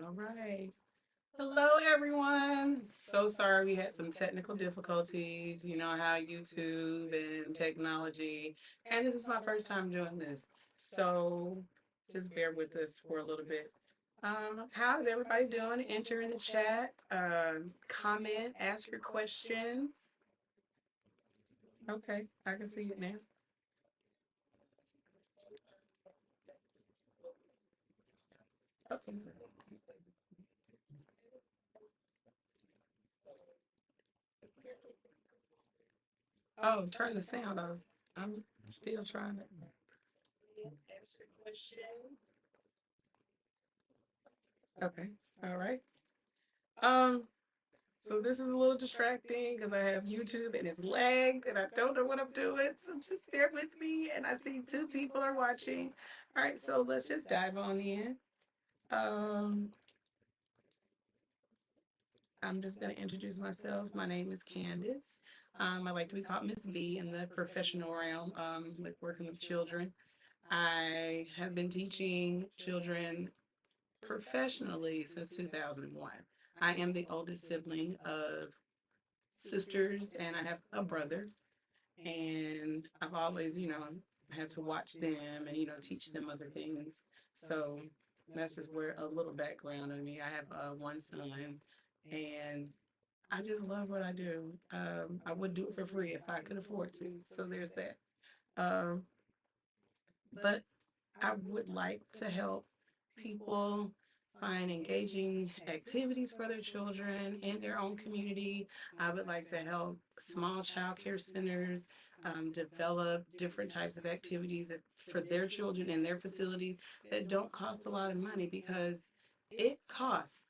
All right. Hello, everyone. So sorry we had some technical difficulties. You know how YouTube and technology, and this is my first time doing this. So just bear with us for a little bit. How's everybody doing? Enter in the chat, comment, ask your questions. Okay, I can see it now. Okay. Oh, turn the sound off. I'm still trying to ask your question. Okay. All right. Um, so this is a little distracting because I have YouTube and it's lagged and I don't know what I'm doing. So just bear with me. And I see two people are watching. All right, so let's just dive on in. Um, I'm just going to introduce myself. My name is Candace. I like to be called Mz.B in the professional realm, like working with children. I have been teaching children professionally since 2001. I am the oldest sibling of sisters and I have a brother. And I've always, had to watch them and, teach them other things. So that's just where a little background of me. I have one son and I just love what I do. I would do it for free if I could afford to. So there's that. Um, but I would like to help people find engaging activities for their children in their own community. I would like to help small child care centers develop different types of activities for their children in their facilities that don't cost a lot of money because it costs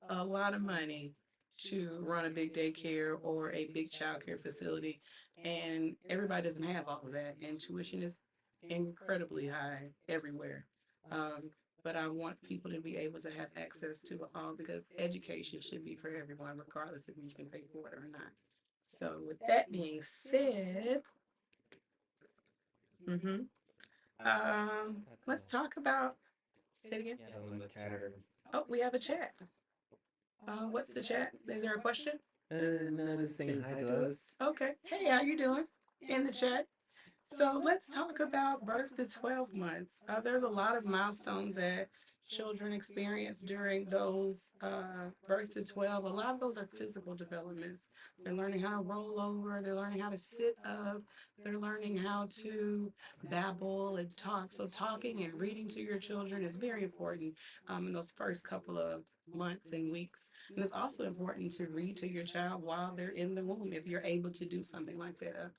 a lot of money to run a big daycare or a big child care facility. And everybody doesn't have all of that. And tuition is incredibly high everywhere. Um, but I want people to be able to have access to it all because education should be for everyone, regardless if you can pay for it or not. So, with that being said, mm-hmm, let's talk about. Say it again. Yeah, on the chatter. Oh, we have a chat. What's the chat? Is there a question? No, just saying hi to us. Okay. Hey, how you doing? In the chat. So let's talk about birth to 12 months. There's a lot of milestones that children experience during those birth to 12. A lot of those are physical developments. They're learning how to roll over, they're learning how to sit up, they're learning how to babble and talk. So, talking and reading to your children is very important in those first couple of months and weeks. And it's also important to read to your child while they're in the womb if you're able to do something like that.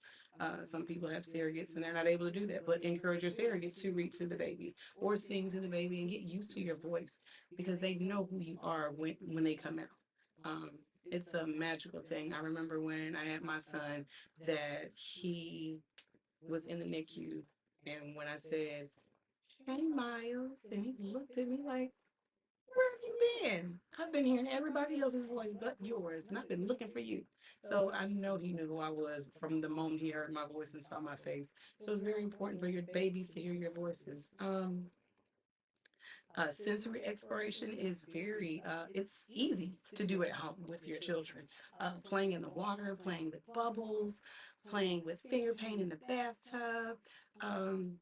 Some people have surrogates and they're not able to do that, but encourage your surrogate to read to the baby or sing to the baby and get used to your voice because they know who you are when they come out. Um, it's a magical thing. I remember when I had my son that he was in the NICU, and when I said, "Hey, Miles," and he looked at me like, "Where have you been? I've been hearing everybody else's voice but yours, and I've been looking for you." So I know he knew who I was from the moment he heard my voice and saw my face. So it's very important for your babies to hear your voices. Sensory exploration is it's easy to do at home with your children. Playing in the water, playing with bubbles, playing with finger paint in the bathtub. Um,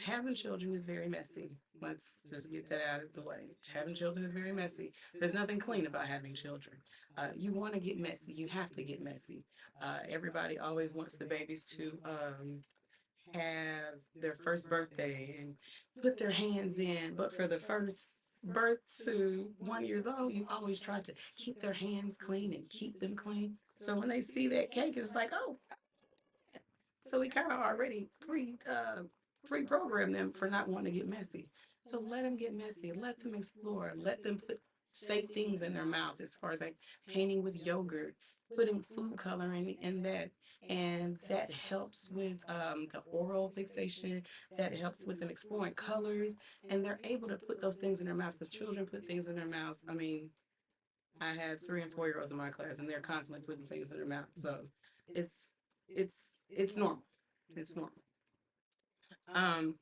Having children is very messy. Let's just get that out of the way. Having children is very messy. There's nothing clean about having children. You want to get messy. You have to get messy. Everybody always wants the babies to have their first birthday and put their hands in. But for the first birth to 1 year old, you always try to keep their hands clean and keep them clean. So when they see that cake, it's like, oh, so we kind of already pre-program them for not wanting to get messy. So let them get messy. Let them explore. Let them put safe things in their mouth as far as like painting with yogurt, putting food coloring in that. And that helps with the oral fixation. That helps with them exploring colors. And they're able to put those things in their mouth because children put things in their mouth. I mean, I have 3 and 4 year olds in my class and they're constantly putting things in their mouth. So it's it's normal. It's normal. Um,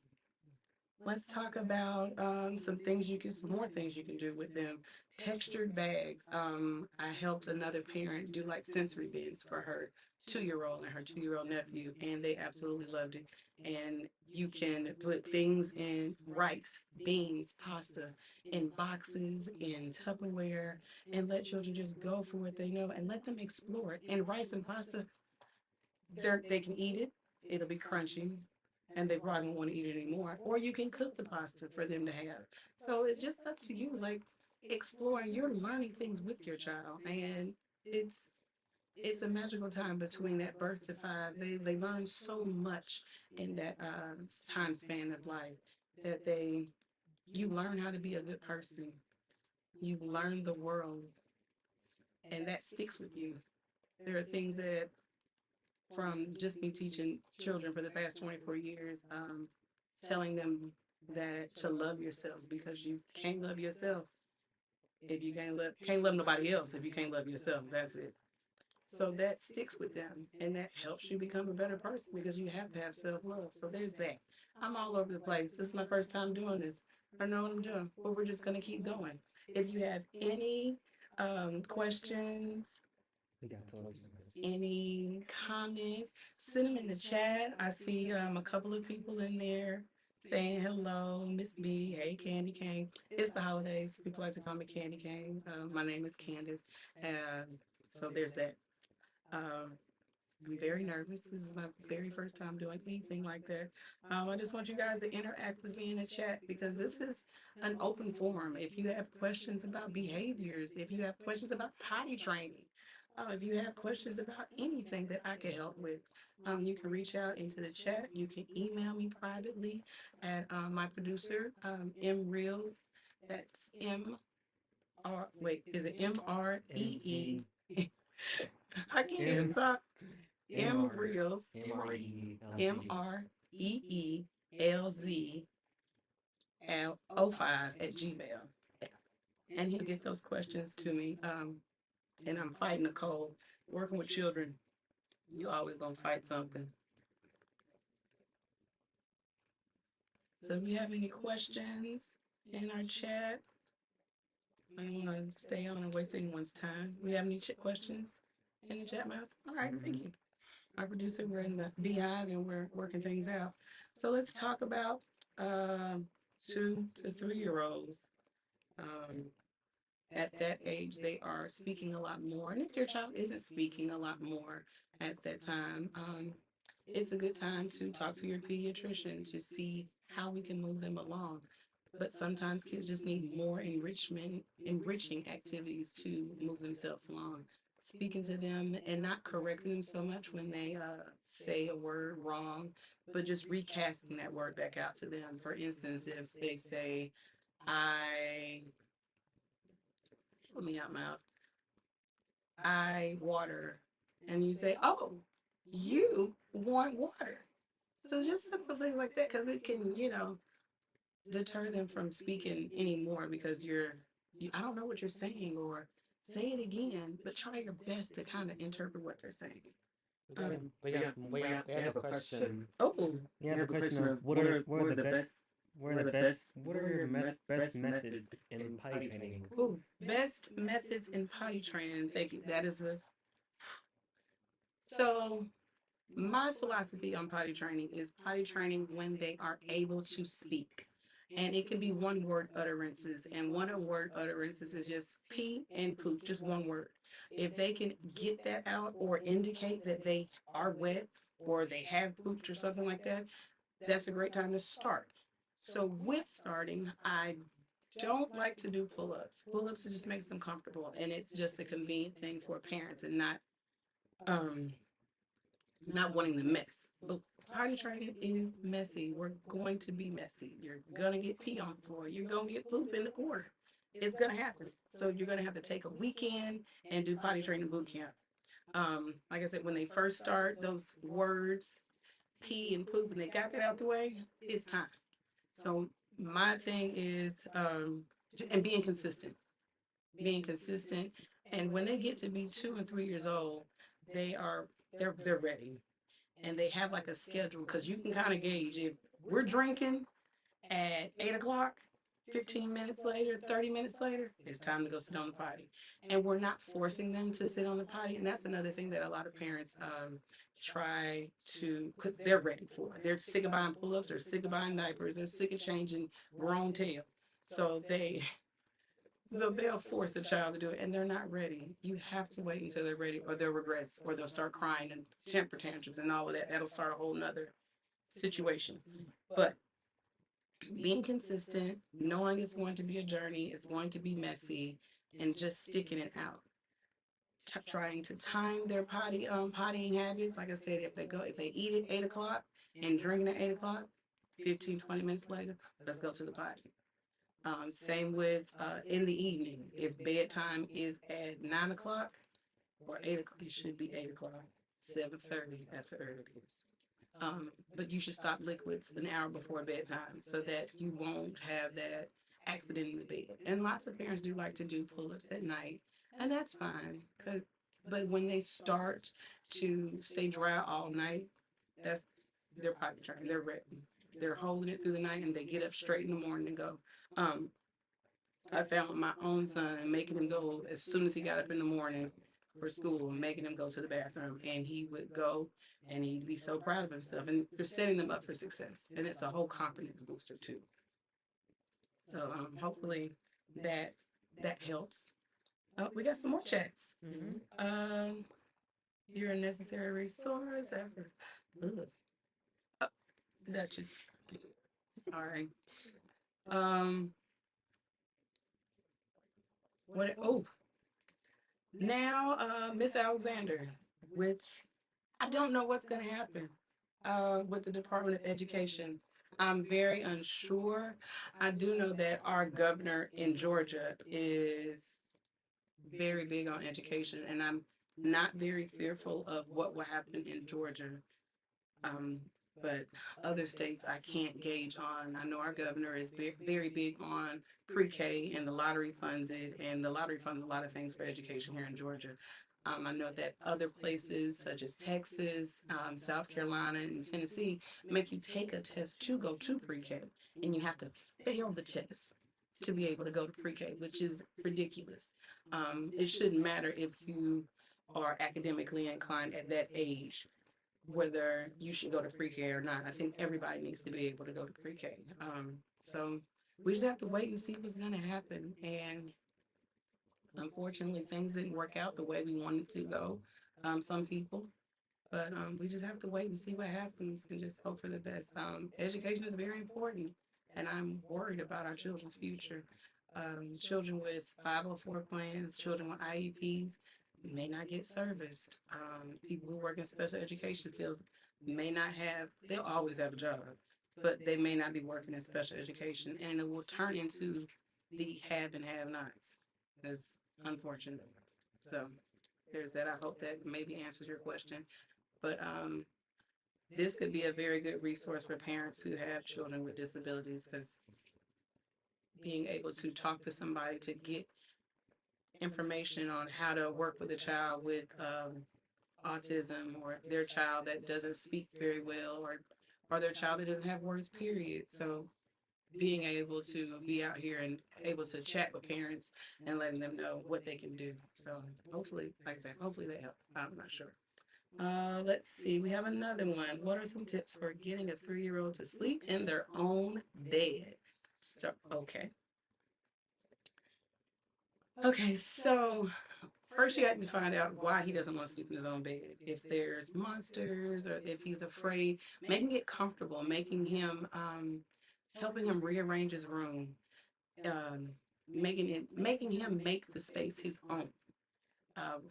Let's talk about some more things you can do with them. Textured bags. I helped another parent do like sensory bins for her 2 year old and her 2 year old nephew, and they absolutely loved it. And you can put things in rice, beans, pasta in boxes, in Tupperware, and let children just go for what they know and let them explore it. And rice and pasta, they can eat it. It'll be crunchy, and they probably won't want to eat it anymore. Or you can cook the pasta for them to have. So it's just up to you. Like exploring, you're learning things with your child, and it's it's a magical time between that birth to five. They learn so much in that time span of life that you learn how to be a good person. You learn the world, and that sticks with you. There are things that from just me teaching children for the past 24 years, telling them that to love yourselves because you can't love yourself if you can't love nobody else if you can't love yourself. That's it. So that sticks with them and that helps you become a better person because you have to have self love. So there's that. I'm all over the place. This is my first time doing this. I don't know what I'm doing, but we're just gonna keep going. If you have any questions, We got told you this. any comments, send them in the chat. I see a couple of people in there saying hello, Mz.B. Hey, Candy Cane. It's the holidays. People like to call me Candy Cane. My name is Candace. So there's that. Um, I'm very nervous. This is my very first time doing anything like that. I just want you guys to interact with me in the chat because this is an open forum. If you have questions about behaviors, if you have questions about potty training, if you have questions about anything that I can help with, you can reach out into the chat. You can email me privately at my producer, M Reels. That's wait, is it MREE? I can't even talk. M Reels, MREELZ05 @gmail. And he'll get those questions to me. And I'm fighting a cold. Working with children, you always gonna fight something. So if you have any questions in our chat, I don't want to stay on and waste anyone's time. We have any questions in the chat box? All right, thank you. Our producer, we're in the beehive and we're working things out. So let's talk about 2 to 3 year olds. Um, at that age, they are speaking a lot more. And if your child isn't speaking a lot more at that time, it's a good time to talk to your pediatrician to see how we can move them along. But sometimes kids just need more enriching activities to move themselves along. Speaking to them and not correcting them so much when they say a word wrong, but just recasting that word back out to them. For instance, if they say, I, let me out mouth, I water, and you say, oh, you want water. So just simple things like that, because it can, deter them from speaking anymore because I don't know what you're saying, or say it again, but try your best to kind of interpret what they're saying. We have a question. Oh, We have a question of what are your best methods in potty training? oh, best methods in potty training. Thank you. That is so. My philosophy on potty training is potty training when they are able to speak. And it can be one word utterances. And one word utterances is just pee and poop, just one word. If they can get that out or indicate that they are wet or they have pooped or something like that, that's a great time to start. So, with starting, I don't like to do pull ups. Pull ups just makes them comfortable and it's just a convenient thing for parents and um, not wanting to mess. But potty training is messy. We're going to be messy. You're going to get pee on the floor. You're going to get poop in the corner. It's going to happen. So you're going to have to take a weekend and do potty training boot camp. Like I said, when they first start, those words, pee and poop, and they got that out the way, it's time. So my thing is, and being consistent, being consistent. And when they get to be 2 and 3 years old, they are they're ready and they have like a schedule because you can kind of gauge if we're drinking At 8 o'clock, 15 minutes later, 30 minutes later, it's time to go sit on the potty. And we're not forcing them to sit on the potty. And that's another thing that a lot of parents try to, because they're ready for. They're sick of buying pull ups, they're sick of buying diapers, they're sick of changing grown tail. So they so they'll force the child to do it, and they're not ready. You have to wait until they're ready, or they'll regress, or they'll start crying and temper tantrums and all of that. That'll start a whole nother situation. But being consistent, knowing it's going to be a journey, it's going to be messy, and just sticking it out. Trying to time their pottying habits. Like I said, if they eat at 8 o'clock and drink at 8 o'clock, 15, 20 minutes later, let's go to the potty. Same with in the evening. If bedtime is at 9 o'clock or 8 o'clock, it should be 8 o'clock, 7:30 at the earliest. But you should stop liquids an hour before bedtime so that you won't have that accident in the bed. And lots of parents do like to do pull-ups at night, and that's fine. But when they start to stay dry all night, that's their potty train. They're ready. They're holding it through the night, and they get up straight in the morning and go. Um, I found with my own son making him go as soon as he got up in the morning for school, making him go to the bathroom, and he would go and he'd be so proud of himself, and you're setting them up for success, and it's a whole confidence booster too. So hopefully that that helps. Oh, we got some more chats. Um, you're a necessary resource after. Ugh. Oh, Duchess, sorry. Um, what? Oh, now Miss Alexander with I don't know what's going to happen with the Department of Education. I'm very unsure. I do know that our governor in Georgia is very big on education, and I'm not very fearful of what will happen in Georgia. Um, but other states I can't gauge on. I know our governor is very big on pre-K, and the lottery funds it, and the lottery funds a lot of things for education here in Georgia. I know that other places such as Texas, South Carolina, and Tennessee make you take a test to go to pre-K, and you have to fail the test to be able to go to pre-K, which is ridiculous. It shouldn't matter if you are academically inclined at that age, whether you should go to pre-K or not. I think everybody needs to be able to go to pre-K. So we just have to wait and see what's going to happen. And unfortunately, things didn't work out the way we wanted to go. Some people, but we just have to wait and see what happens and just hope for the best. Education is very important, and I'm worried about our children's future. Children with 504 plans, children with IEPs may not get serviced. People who work in special education fields may not have, they'll always have a job, but they may not be working in special education, and it will turn into the have and have nots. That's unfortunate. So there's that. I hope that maybe answers your question. But this could be a very good resource for parents who have children with disabilities, because being able to talk to somebody to get information on how to work with a child with autism, or their child that doesn't speak very well, or their child that doesn't have words, period. So being able to be out here and able to chat with parents and letting them know what they can do. So hopefully, like I said, hopefully they help. I'm not sure. Let's see. We have another one. What are some tips for getting a 3-year-old to sleep in their own bed? Okay. Okay, so first you have to find out why he doesn't want to sleep in his own bed. If there's monsters or if he's afraid, making it comfortable, helping him rearrange his room, um, making him make the space his own.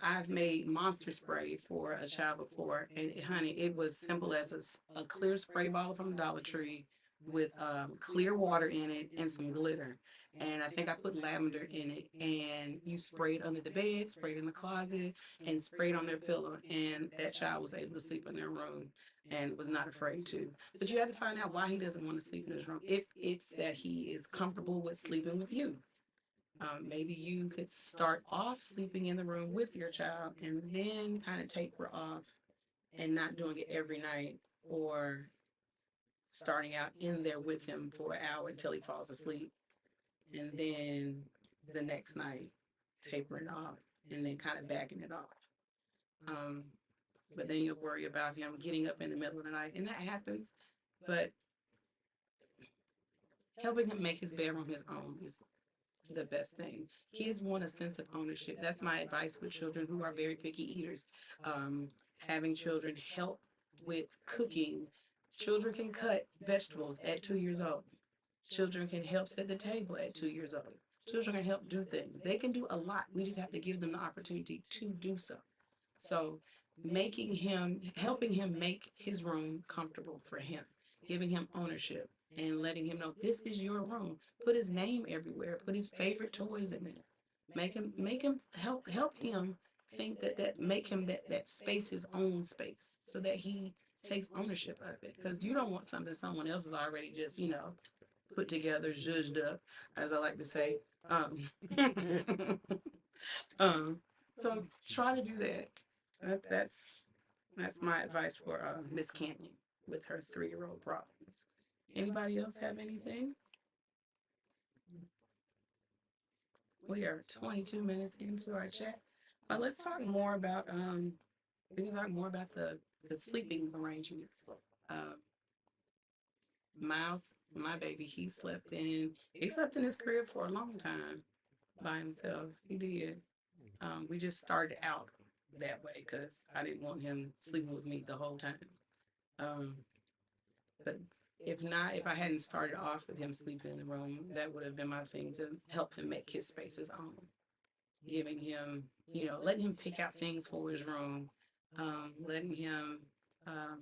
I've made monster spray for a child before, and honey, it was simple as a clear spray bottle from the Dollar Tree with clear water in it and some glitter. And I think I put lavender in it, and you sprayed under the bed, sprayed in the closet, and sprayed on their pillow. And that child was able to sleep in their room and was not afraid to. But you have to find out why he doesn't want to sleep in his room. If it's that he is comfortable with sleeping with you, maybe you could start off sleeping in the room with your child and then kind of taper off and not doing it every night, or starting out in there with him for an hour until he falls asleep, and then the next night tapering off, and then kind of backing it off. Um, but then you'll worry about him getting up in the middle of the night, and that happens. But helping him make his bedroom his own is the best thing. Kids want a sense of ownership. That's my advice with children who are very picky eaters. Having children help with cooking. Children can cut vegetables at 2 years old. Children can help set the table at 2 years old. Children can help do things. They can do a lot. We just have to give them the opportunity to do so. So, helping him make his room comfortable for him, giving him ownership, and letting him know this is your room. Put his name everywhere. Put his favorite toys in there. Make him help him think that make him that space his own space, so that he takes ownership of it. Because you don't want something someone else has already just put together, zhuzhed up, as I like to say. Um, um, so try to do that. That's my advice for Miss Canyon with her 3-year-old problems. Anybody else have anything? We are 22 minutes into our chat. Let's talk more about we can talk more about the sleeping arrangements. Uh, Miles, my baby, he slept in his crib for a long time by himself. He did. We just started out that way because I didn't want him sleeping with me the whole time. Um, but if I hadn't started off with him sleeping in the room, that would have been my thing to help him make his space his own. Giving him, letting him pick out things for his room, letting him um,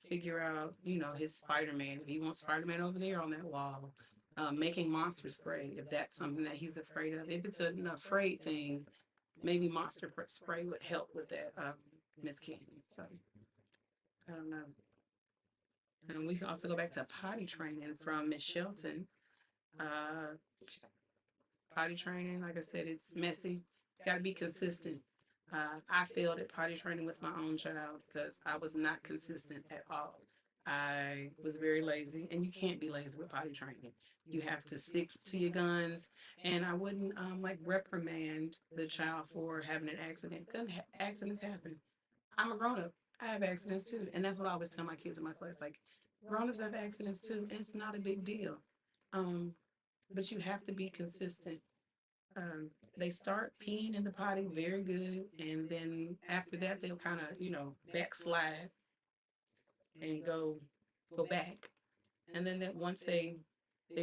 figure out, his Spider-Man. If he wants Spider-Man over there on that wall, making monster spray if that's something that he's afraid of. If it's an afraid thing, maybe monster spray would help with that, Miss Candy. So I don't know. And we can also go back to potty training from Miss Shelton. Uh, Potty training, like I said, it's messy. Got to be consistent. I failed at potty training with my own child because I was not consistent at all. I was very lazy, and you can't be lazy with potty training. You have to stick to your guns, and I wouldn't like reprimand the child for having an accident. Because accidents happen. I'm a grown up. I have accidents too, and that's what I always tell my kids in my class. Like, grown ups have accidents too, and it's not a big deal. Um, but you have to be consistent. They start peeing in the potty very good, and then after that, they'll kind of backslide and go back. And then that once they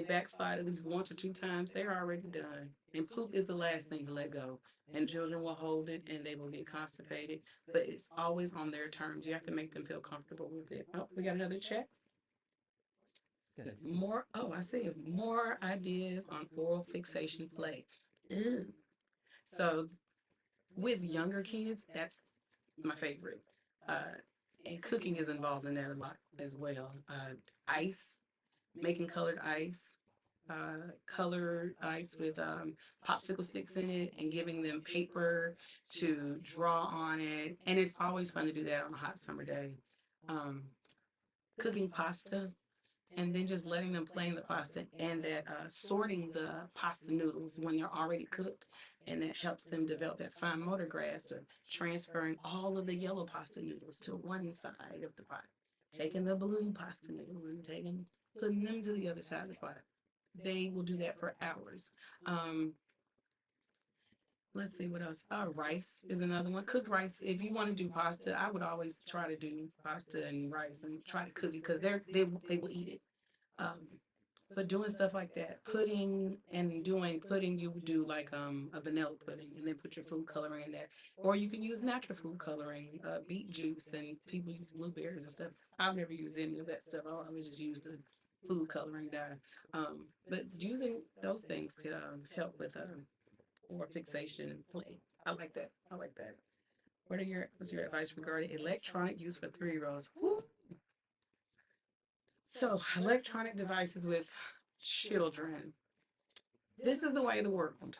backslide at least 1 or 2 times, they're already done. And poop is the last thing to let go. And children will hold it and they will get constipated, but it's always on their terms. You have to make them feel comfortable with it. Oh, we got another check. More. Oh, I see. More ideas on oral fixation play. Ew. So with younger kids, that's my favorite. Uh, and cooking is involved in that a lot as well. Ice, making colored ice with popsicle sticks in it, and giving them paper to draw on it. And it's always fun to do that on a hot summer day. Um, Cooking pasta, and then just letting them play in the pasta, and that sorting the pasta noodles when they're already cooked, and that helps them develop that fine motor grasp of transferring all of the yellow pasta noodles to one side of the pot, taking the blue pasta noodle and putting them to the other side of the pot. They will do that for hours. Um, let's see what else. Rice is another one. Cooked rice. If you want to do pasta, I would always try to do pasta and rice and try to cook it because they will eat it. Um, but doing stuff like that, pudding, you would do like a vanilla pudding, and then put your food coloring in there. Or you can use natural food coloring, beet juice, and people use blueberries and stuff. I've never used any of that stuff. I always just used the food coloring dye. But using those things could help with or fixation and play. I like that. I like that. What's your advice regarding electronic use for 3-year-olds? So, electronic devices with children. This is the way of the world,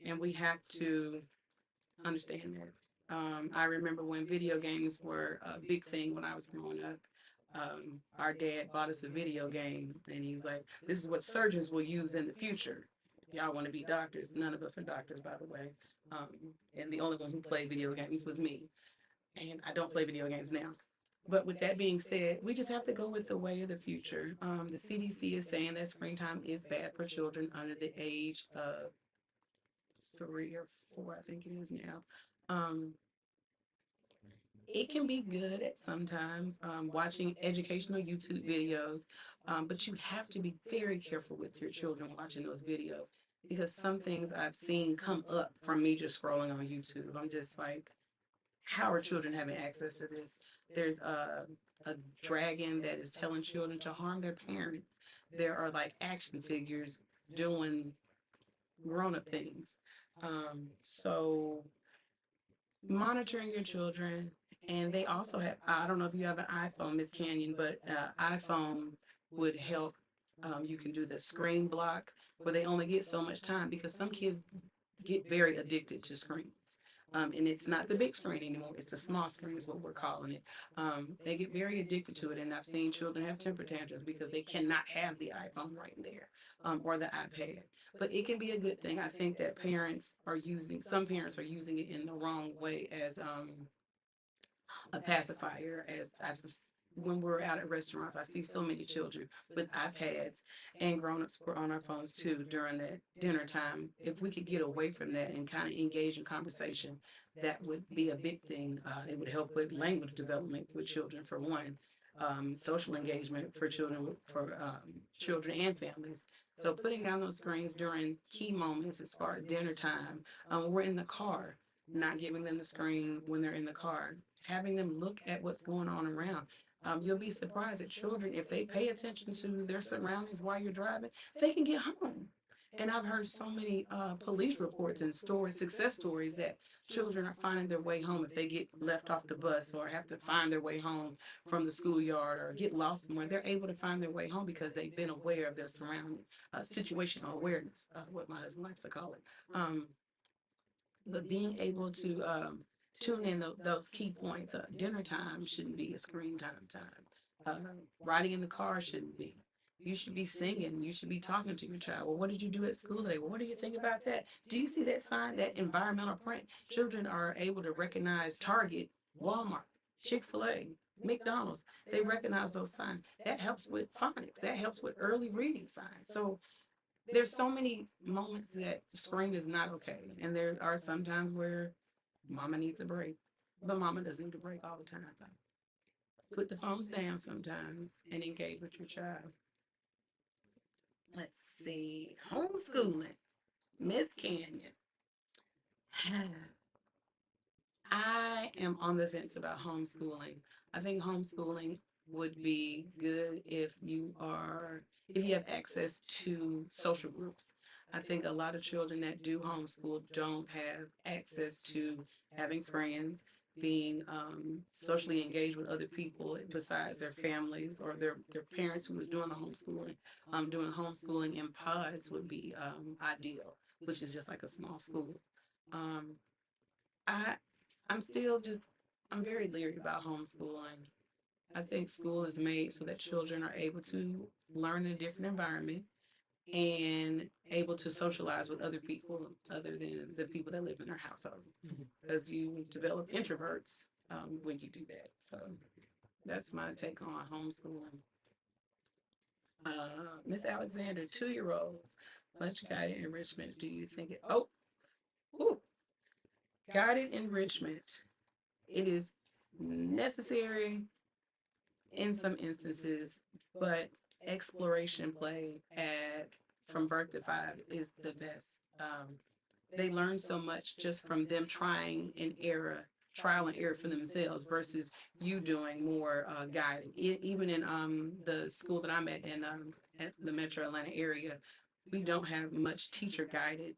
and we have to understand that. I remember when video games were a big thing when I was growing up. Our dad bought us a video game, and he's like, "This is what surgeons will use in the future. Y'all want to be doctors?" None of us are doctors, by the way. Um, and the only one who played video games was me. And I don't play video games now. But with that being said, we just have to go with the way of the future. The CDC is saying that screen time is bad for children under the age of 3 or 4, I think it is now. Um, it can be good at sometimes watching educational YouTube videos, but you have to be very careful with your children watching those videos because some things I've seen come up from me just scrolling on YouTube. I'm just like, how are children having access to this? There's a dragon that is telling children to harm their parents. There are like action figures doing grown up things. So monitoring your children, and they also have, I don't know if you have an iPhone, Miss Canyon, but iPhone would help. You can do the screen block where they only get so much time because some kids get very addicted to screens. And it's not the big screen anymore. It's the small screen is what we're calling it. They get very addicted to it. And I've seen children have temper tantrums because they cannot have the iPhone right there, or the iPad. But it can be a good thing. I think that some parents are using it in the wrong way as a pacifier. When we're out at restaurants, I see so many children with iPads and grown-ups were on our phones too during that dinner time. If we could get away from that and kind of engage in conversation, that would be a big thing. It would help with language development with children, for one, social engagement for children and families. So putting down those screens during key moments as far as dinner time, we're in the car, not giving them the screen when they're in the car, having them look at what's going on around. You'll be surprised that children, if they pay attention to their surroundings while you're driving, they can get home. And I've heard so many police reports and success stories that children are finding their way home if they get left off the bus or have to find their way home from the schoolyard or get lost somewhere. They're able to find their way home because they've been aware of their surrounding situational awareness, what my husband likes to call it. But being able to tune in those key points. Dinner time shouldn't be a screen time. Riding in the car shouldn't be. You should be singing. You should be talking to your child. Well, what did you do at school today? Well, what do you think about that? Do you see that sign, that environmental print? Children are able to recognize Target, Walmart, Chick-fil-A, McDonald's. They recognize those signs. That helps with phonics. That helps with early reading signs. So there's so many moments that screen is not okay. And there are some times where mama needs a break, but mama doesn't need a break all the time. Put the phones down sometimes and engage with your child. Let's see. Homeschooling. Miss Canyon. I am on the fence about homeschooling. I think homeschooling would be good if you have access to social groups. I think a lot of children that do homeschool don't have access to having friends, being socially engaged with other people besides their families or their parents who was doing the homeschooling. Doing homeschooling in pods would be ideal, which is just like a small school. Um, I I'm still just, I'm very leery about homeschooling. I think school is made so that children are able to learn in a different environment and able to socialize with other people other than the people that live in their household. Because you develop introverts when you do that. So that's my take on homeschooling. Miss Alexander, 2-year-olds, lunch guided enrichment. Do you think it? Oh, ooh, guided enrichment. It is necessary in some instances, but exploration play at from birth to 5 is the best. They learn so much just from them trial and error for themselves versus you doing more guiding. Even in the school that I'm at the Metro Atlanta area, we don't have much teacher guided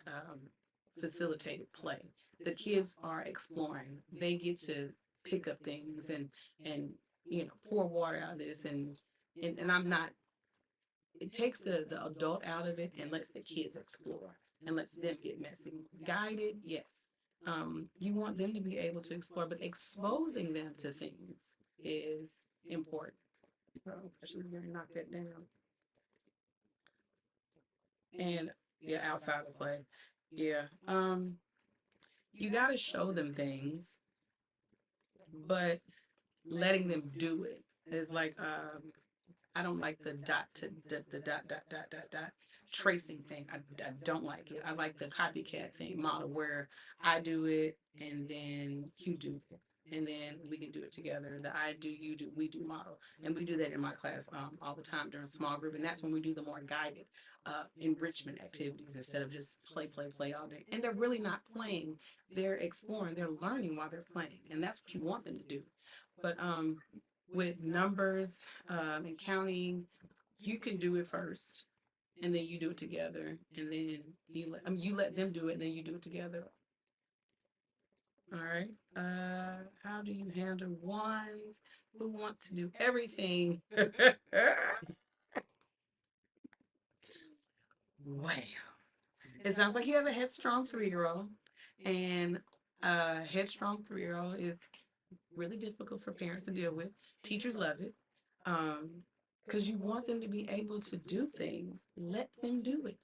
facilitated play. The kids are exploring. They get to pick up things and pour water out of this and I'm not, it takes the adult out of it and lets the kids explore and lets them get messy. Guided, yes. You want them to be able to explore, but exposing them to things is important. Oh, I should have knocked that down. And yeah, outside of play. Yeah. You got to show them things, but letting them do it is like I don't like the dot tracing thing. I don't like it. I like the copycat thing model where I do it and then you do it. And then we can do it together. The I do, you do, we do model. And we do that in my class all the time during small group. And that's when we do the more guided enrichment activities instead of just play all day. And they're really not playing. They're exploring. They're learning while they're playing. And that's what you want them to do. But with numbers and counting, you can do it first, and then you do it together, and then you let them do it, and then you do it together. All right. How do you handle ones who want to do everything? Wow. It sounds like you have a headstrong 3-year-old, and a headstrong 3-year-old is really difficult for parents to deal with. Teachers love it. Because you want them to be able to do things. Let them do it.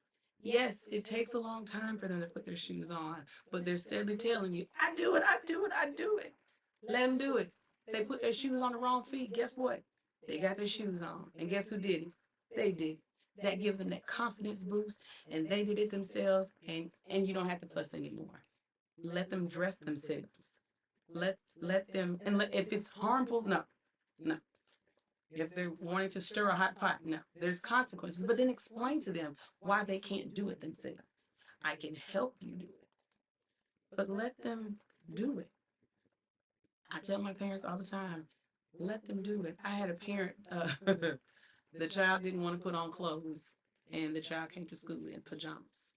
Yes, it takes a long time for them to put their shoes on, but they're steadily telling you, I do it, I do it, I do it. Let them do it. If they put their shoes on the wrong feet, guess what? They got their shoes on. And guess who did it? They did. That gives them that confidence boost, and they did it themselves, and you don't have to fuss anymore. Let them dress themselves. Let them, and if it's harmful, no, no. If they're wanting to stir a hot pot, no, there's consequences. But then explain to them why they can't do it themselves. I can help you do it, but let them do it. I tell my parents all the time, let them do it. I had a parent, the child didn't want to put on clothes, and the child came to school in pajamas.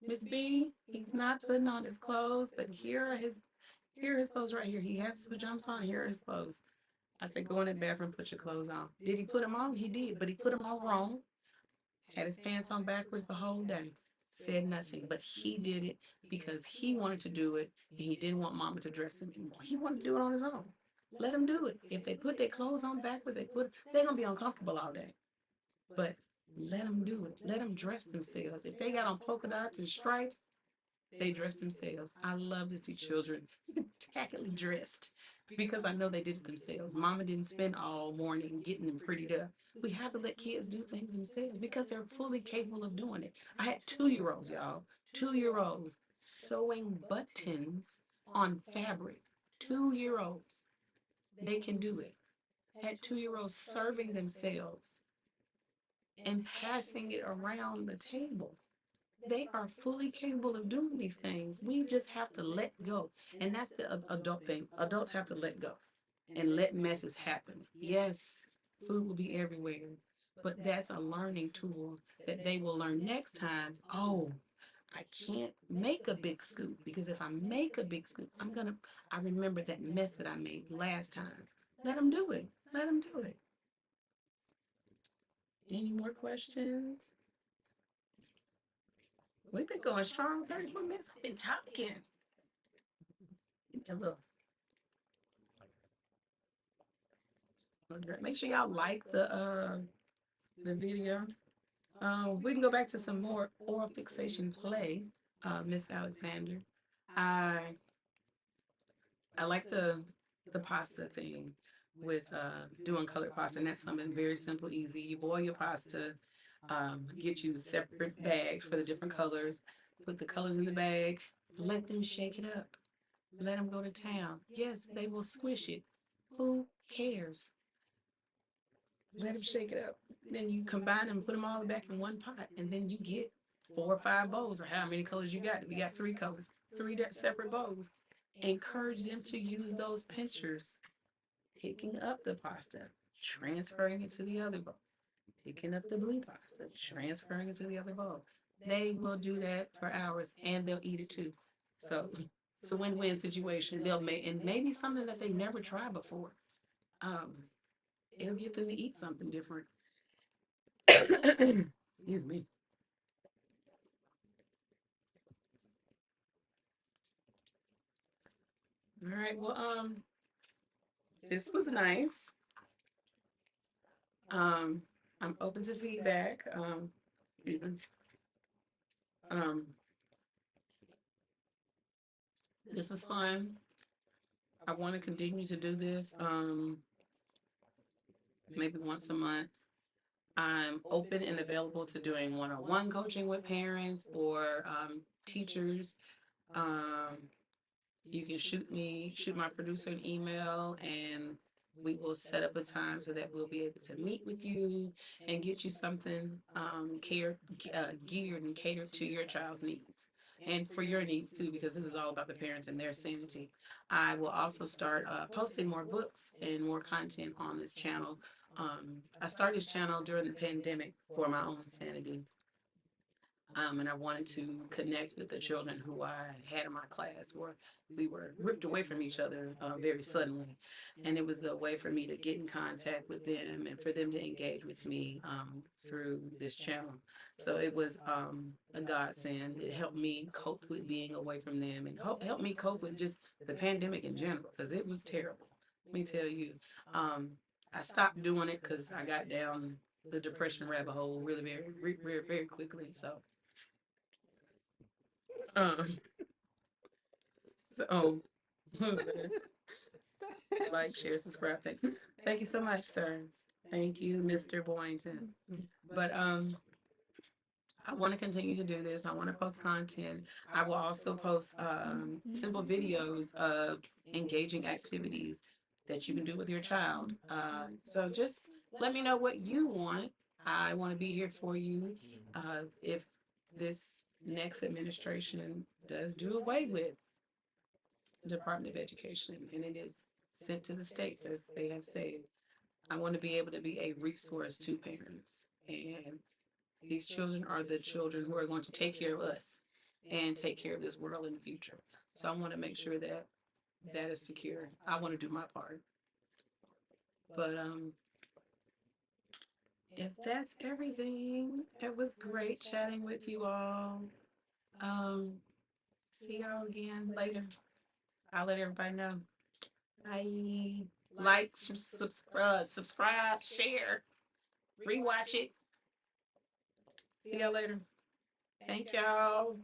Mz.B, he's not putting on his clothes, but here are his clothes right here. He has his pajamas on. Here are his clothes. I said, go in the bathroom, put your clothes on. Did he put them on? He did, but he put them on wrong. Had his pants on backwards the whole day. Said nothing, but he did it because he wanted to do it and he didn't want mama to dress him anymore. He wanted to do it on his own. Let him do it. If they put their clothes on backwards, they're gonna be uncomfortable all day. But let them do it. Let them dress themselves. If they got on polka dots and stripes, they dress themselves. I love to see children tackily dressed because I know they did it themselves. Mama didn't spend all morning getting them prettied up. We have to let kids do things themselves because they're fully capable of doing it. I had 2-year-olds, y'all, 2-year-olds sewing buttons on fabric. 2-year-olds, they can do it. Had 2-year-olds serving themselves and passing it around the table. They are fully capable of doing these things. We just have to let go. And that's the adult thing. Adults have to let go and let messes happen. Yes, food will be everywhere, but that's a learning tool that they will learn next time. Oh, I can't make a big scoop because if I make a big scoop, I remember that mess that I made last time. Let them do it. Let them do it. Any more questions? We've been going strong 34 minutes. I've been talking. Look, make sure y'all like the video. We can go back to some more oral fixation play, Miss Alexander. I I like the pasta thing with doing colored pasta, and that's something very simple, easy. You boil your pasta, get you separate bags for the different colors, put the colors in the bag, let them shake it up, let them go to town. Yes, they will squish it. Who cares? Let them shake it up. Then you combine them, put them all back in one pot, and then you get 4 or 5 bowls, or how many colors you got. We got 3 colors, 3 separate bowls. Encourage them to use those pinchers, picking up the pasta, transferring it to the other bowl, picking up the blue pasta, transferring it to the other bowl. They will do that for hours, and they'll eat it too. So it's a win-win situation. They'll make, and maybe something that they never tried before. Um, it'll get them to eat something different. Excuse me. All right. Well, this was nice. Um, I'm open to feedback. Even um, this was fun. I want to continue to do this. Maybe once a month. I'm open and available to doing one-on-one coaching with parents or teachers. Um, you can shoot my producer an email, and we will set up a time so that we'll be able to meet with you and get you something geared and catered to your child's needs and for your needs too, because this is all about the parents and their sanity. I will also start posting more books and more content on this channel. I started this channel during the pandemic for my own sanity. And I wanted to connect with the children who I had in my class where we were ripped away from each other very suddenly. And it was a way for me to get in contact with them and for them to engage with me through this channel. So it was a godsend. It helped me cope with being away from them and helped me cope with just the pandemic in general because it was terrible. Let me tell you. Um, I stopped doing it because I got down the depression rabbit hole really very quickly. Um, so like, share, subscribe. Thanks. Thank you so much, sir. Thank you, Mr. Boynton. But I want to continue to do this. I want to post content. I will also post simple videos of engaging activities that you can do with your child. So just let me know what you want. I want to be here for you. If this next administration does do away with Department of Education and it is sent to the states, as they have said, I want to be able to be a resource to parents. And these children are the children who are going to take care of us and take care of this world in the future. So I want to make sure that that is secure. I want to do my part. But if that's everything, it was great chatting with you all. Um, see y'all again later. I'll let everybody know. Bye. Like, subscribe, share, rewatch it. See y'all later. Thank y'all.